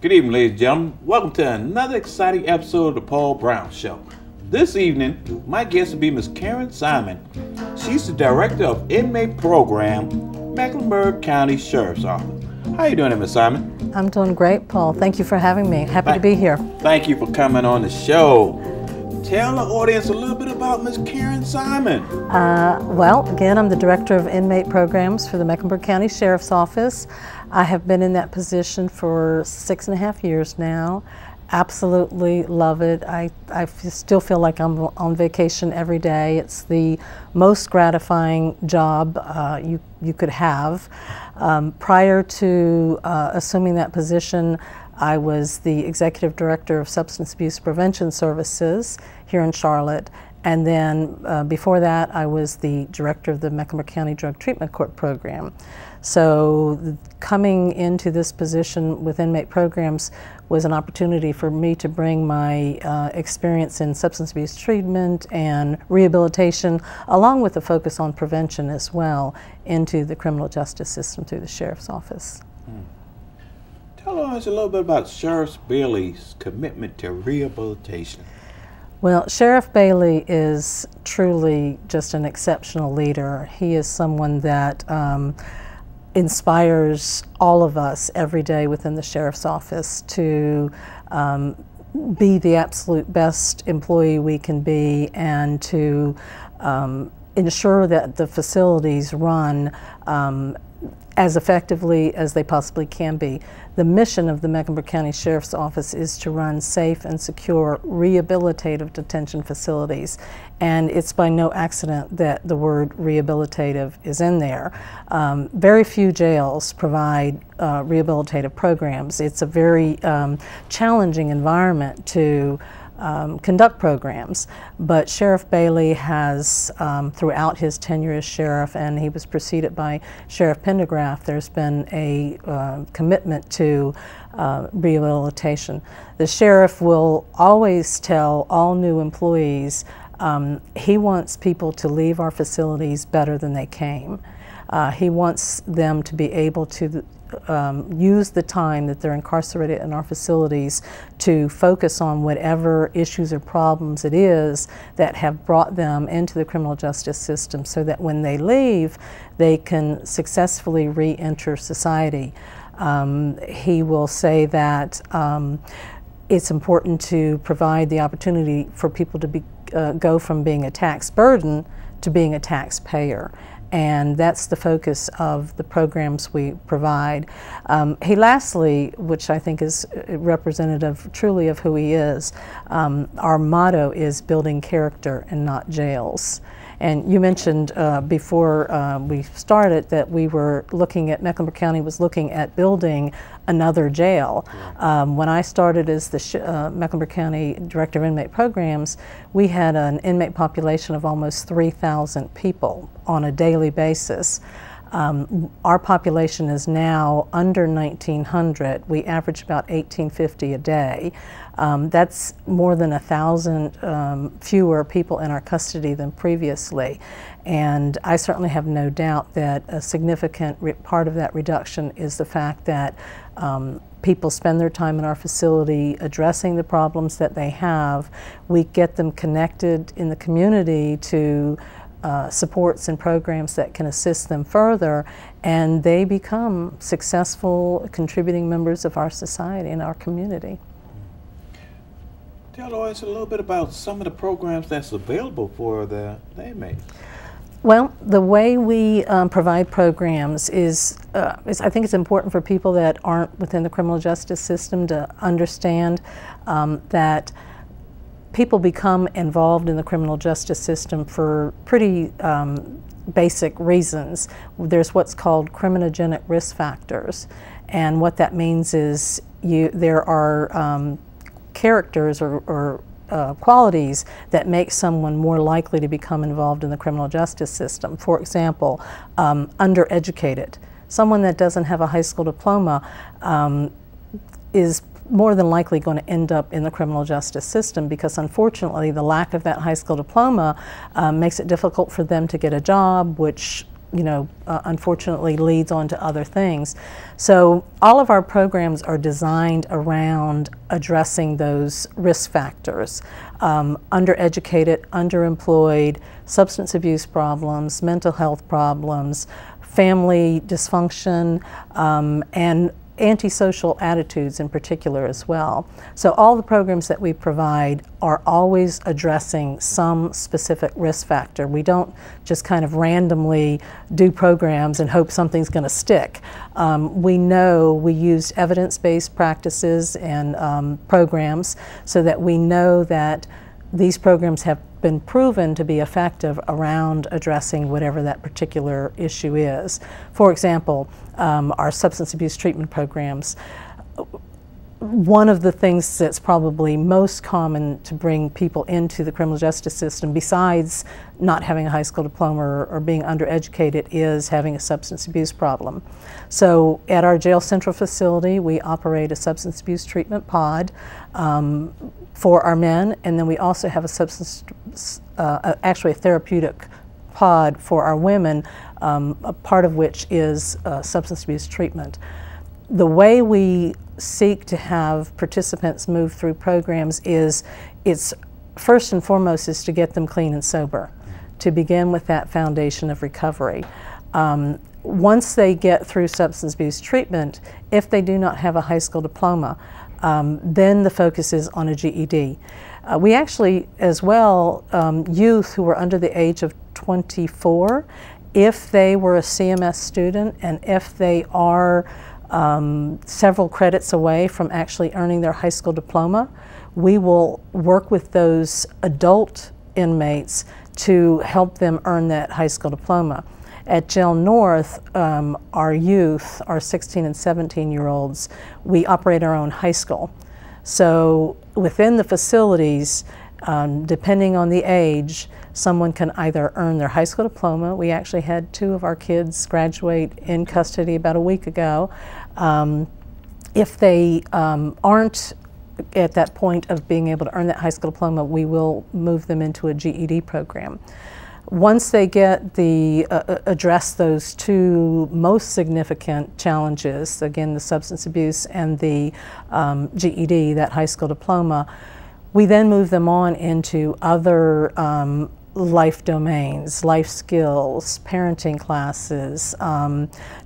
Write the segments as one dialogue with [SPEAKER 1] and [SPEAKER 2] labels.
[SPEAKER 1] Good evening, ladies and gentlemen. Welcome to another exciting episode of the Paul Brown Show. This evening, my guest will be Ms. Karen Simon. She's the Director of Inmate Programs, Mecklenburg County Sheriff's Office. How you doing, Ms. Simon?
[SPEAKER 2] I'm doing great, Paul. Thank you for having me. Happy to be here.
[SPEAKER 1] Thank you for coming on the show. Tell the audience a little bit about Ms. Karen Simon.
[SPEAKER 2] Well, again, I'm the Director of Inmate Programs for the Mecklenburg County Sheriff's Office. I have been in that position for 6.5 years now. Absolutely love it. I still feel like I'm on vacation every day. It's the most gratifying job you could have. Prior to assuming that position, I was the Executive Director of Substance Abuse Prevention Services here in Charlotte. And then before that, I was the Director of the Mecklenburg County Drug Treatment Court Program. So coming into this position with Inmate Programs was an opportunity for me to bring my experience in substance abuse treatment and rehabilitation, along with a focus on prevention as well, into the criminal justice system through the Sheriff's Office.
[SPEAKER 1] Tell us a little bit about Sheriff Bailey's commitment to rehabilitation.
[SPEAKER 2] Well, Sheriff Bailey is truly just an exceptional leader. He is someone that inspires all of us every day within the Sheriff's Office to be the absolute best employee we can be, and to ensure that the facilities run as effectively as they possibly can be. The mission of the Mecklenburg County Sheriff's Office is to run safe and secure rehabilitative detention facilities, and it's by no accident that the word rehabilitative is in there. Very few jails provide rehabilitative programs. It's a very challenging environment to conduct programs, but Sheriff Bailey has, throughout his tenure as sheriff, and he was preceded by Sheriff Pendergraft, there's been a commitment to rehabilitation. The sheriff will always tell all new employees he wants people to leave our facilities better than they came. He wants them to be able to use the time that they're incarcerated in our facilities to focus on whatever issues or problems it is that have brought them into the criminal justice system, so that when they leave, they can successfully re-enter society. He will say that it's important to provide the opportunity for people to go from being a tax burden to being a taxpayer. And that's the focus of the programs we provide. He lastly, which I think is representative truly of who he is, our motto is building character and not jails. And you mentioned before we started that we were looking at, Mecklenburg County was looking at building another jail. When I started as the Mecklenburg County Director of Inmate Programs, we had an inmate population of almost 3,000 people on a daily basis. Our population is now under 1,900. We average about 1,850 a day. That's more than 1,000 fewer people in our custody than previously. And I certainly have no doubt that a significant part of that reduction is the fact that people spend their time in our facility addressing the problems that they have. We get them connected in the community to supports and programs that can assist them further, and they become successful contributing members of our society and our community.
[SPEAKER 1] Tell us a little bit about some of the programs that's available for the inmates.
[SPEAKER 2] Well, the way we provide programs is I think it's important for people that aren't within the criminal justice system to understand that people become involved in the criminal justice system for pretty basic reasons. There's what's called criminogenic risk factors, and what that means is there are characters or qualities that make someone more likely to become involved in the criminal justice system. For example, undereducated. Someone that doesn't have a high school diploma is more than likely going to end up in the criminal justice system, because unfortunately the lack of that high school diploma makes it difficult for them to get a job, which unfortunately leads on to other things. So all of our programs are designed around addressing those risk factors: undereducated, underemployed, substance abuse problems, mental health problems, family dysfunction, and antisocial attitudes in particular as well. So all the programs that we provide are always addressing some specific risk factor. We don't just kind of randomly do programs and hope something's going to stick. We know we use evidence-based practices and programs so that we know that these programs have been proven to be effective around addressing whatever that particular issue is. For example, our substance abuse treatment programs. One of the things that's probably most common to bring people into the criminal justice system, besides not having a high school diploma or being undereducated, is having a substance abuse problem. So at our jail central facility, we operate a substance abuse treatment pod for our men, and then we also have actually a therapeutic pod for our women, a part of which is substance abuse treatment. The way we seek to have participants move through programs is, it's first and foremost is to get them clean and sober, to begin with that foundation of recovery. Once they get through substance abuse treatment, if they do not have a high school diploma, then the focus is on a GED. We actually, as well, youth who are under the age of 24, if they were a CMS student and if they are several credits away from actually earning their high school diploma, we will work with those adult inmates to help them earn that high school diploma. At Jail North, our youth, our 16 and 17-year-olds, we operate our own high school. So within the facilities, depending on the age, someone can either earn their high school diploma. We actually had 2 of our kids graduate in custody about a week ago. If they aren't at that point of being able to earn that high school diploma, we will move them into a GED program. Once they get address those 2 most significant challenges, again the substance abuse and the GED, that high school diploma, we then move them on into other life domains, life skills, parenting classes,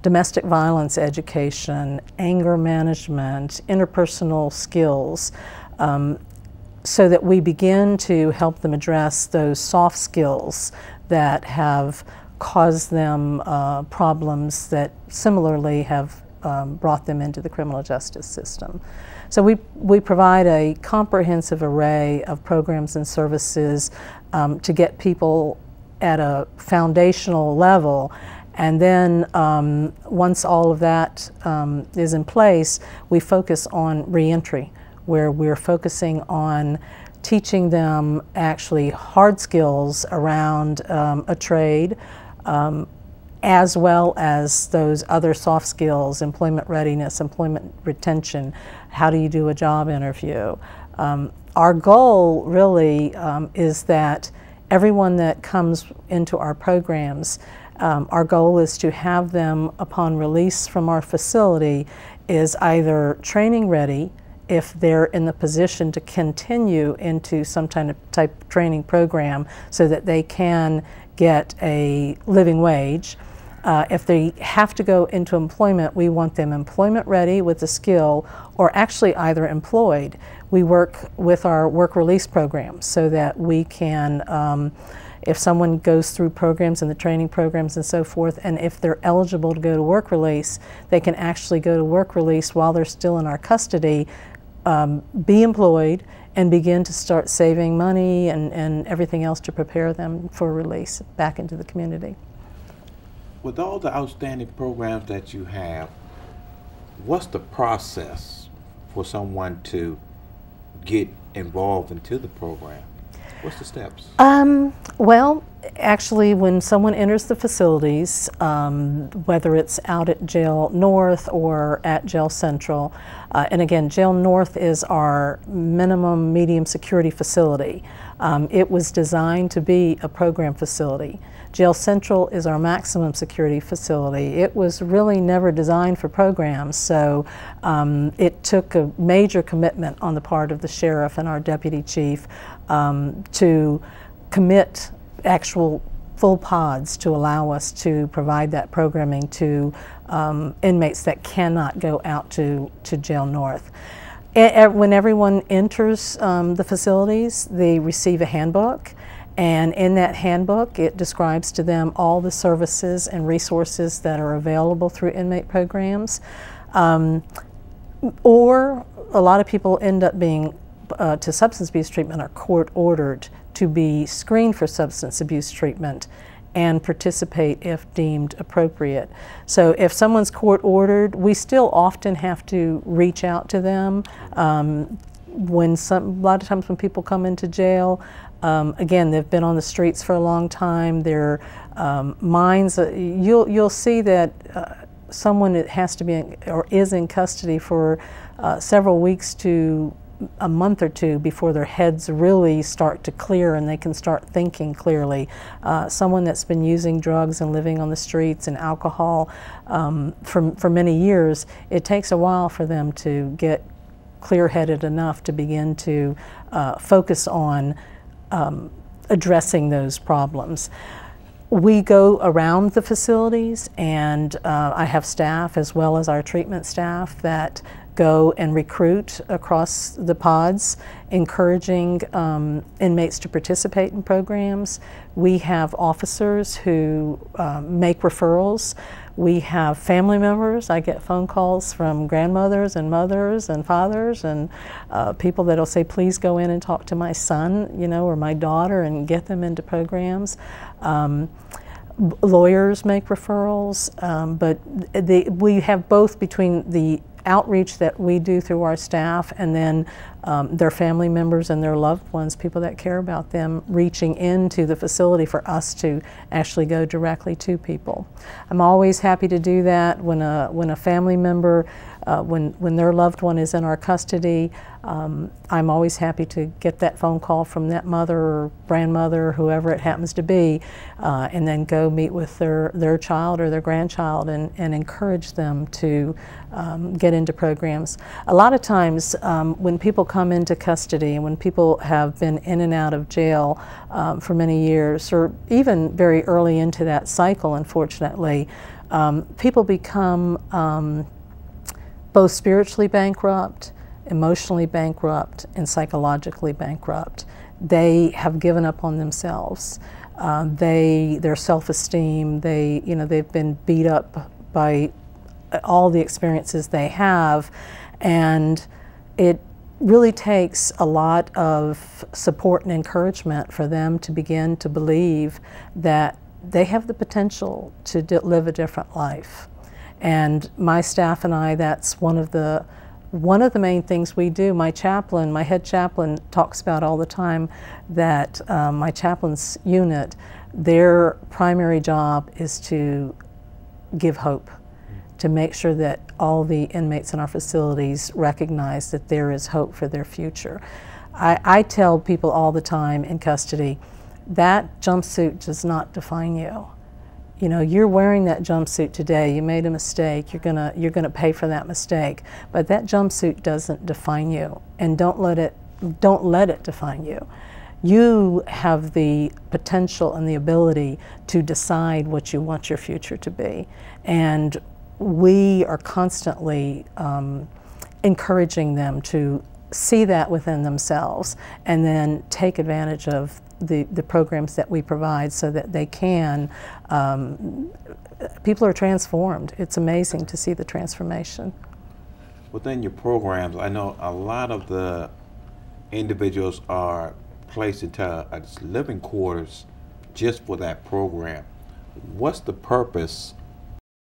[SPEAKER 2] domestic violence education, anger management, interpersonal skills, so that we begin to help them address those soft skills that have caused them problems that similarly have brought them into the criminal justice system. So we provide a comprehensive array of programs and services to get people at a foundational level, and then once all of that is in place, we focus on reentry, where we're focusing on teaching them actually hard skills around a trade, as well as those other soft skills: employment readiness, employment retention, how do you do a job interview. Our goal really is that everyone that comes into our programs, our goal is to have them, upon release from our facility, is either training ready, if they're in the position to continue into some kind of type training program so that they can get a living wage. If they have to go into employment, we want them employment ready with a skill, or actually either employed. We work with our work release programs so that we can, if someone goes through programs and the training programs and so forth, and if they're eligible to go to work release, they can actually go to work release while they're still in our custody, be employed, and begin to start saving money and everything else to prepare them for release back into the community.
[SPEAKER 1] With all the outstanding programs that you have, what's the process for someone to get involved into the program? What's the steps?
[SPEAKER 2] Well, actually, when someone enters the facilities, whether it's out at Jail North or at Jail Central, and again, Jail North is our minimum medium security facility. It was designed to be a program facility. Jail Central is our maximum security facility. It was really never designed for programs, so it took a major commitment on the part of the sheriff and our deputy chief to commit actual full pods to allow us to provide that programming to inmates that cannot go out to Jail North. When everyone enters the facilities, they receive a handbook, and in that handbook it describes to them all the services and resources that are available through inmate programs. Or a lot of people end up being to substance abuse treatment are court ordered to be screened for substance abuse treatment and participate if deemed appropriate. So if someone's court ordered, we still often have to reach out to them. A lot of times when people come into jail, again, they've been on the streets for a long time. Their minds, you'll see that someone that has to be or is in custody for several weeks to a month or two before their heads really start to clear and they can start thinking clearly. Someone that's been using drugs and living on the streets and alcohol for many years, it takes a while for them to get clear-headed enough to begin to focus on addressing those problems. We go around the facilities, and I have staff as well as our treatment staff that go and recruit across the pods, encouraging inmates to participate in programs. We have officers who make referrals. We have family members. I get phone calls from grandmothers and mothers and fathers and people that'll say, please go in and talk to my son, you know, or my daughter and get them into programs. Lawyers make referrals, but we have both between the outreach that we do through our staff and then their family members and their loved ones, people that care about them, reaching into the facility for us to actually go directly to people. I'm always happy to do that when a family member, when their loved one is in our custody. I'm always happy to get that phone call from that mother or grandmother, whoever it happens to be, and then go meet with their child or their grandchild and encourage them to get into programs. A lot of times when people come into custody and when people have been in and out of jail for many years, or even very early into that cycle, unfortunately, people become both spiritually bankrupt, emotionally bankrupt, and psychologically bankrupt. They have given up on themselves. Their self-esteem, they've been beat up by all the experiences they have, and it really takes a lot of support and encouragement for them to begin to believe that they have the potential to live a different life. And my staff and I, that's one of the main things we do. My head chaplain talks about all the time that my chaplain's unit, their primary job is to give hope, to make sure that all the inmates in our facilities recognize that there is hope for their future. I tell people all the time in custody, that jumpsuit does not define you. You know, you're wearing that jumpsuit today, you made a mistake, you're gonna pay for that mistake, but that jumpsuit doesn't define you, and don't let it define you. You have the potential and the ability to decide what you want your future to be, and we are constantly encouraging them to see that within themselves and then take advantage of the programs that we provide so that they can, people are transformed. It's amazing to see the transformation.
[SPEAKER 1] Within your programs, I know a lot of the individuals are placed into living quarters just for that program. What's the purpose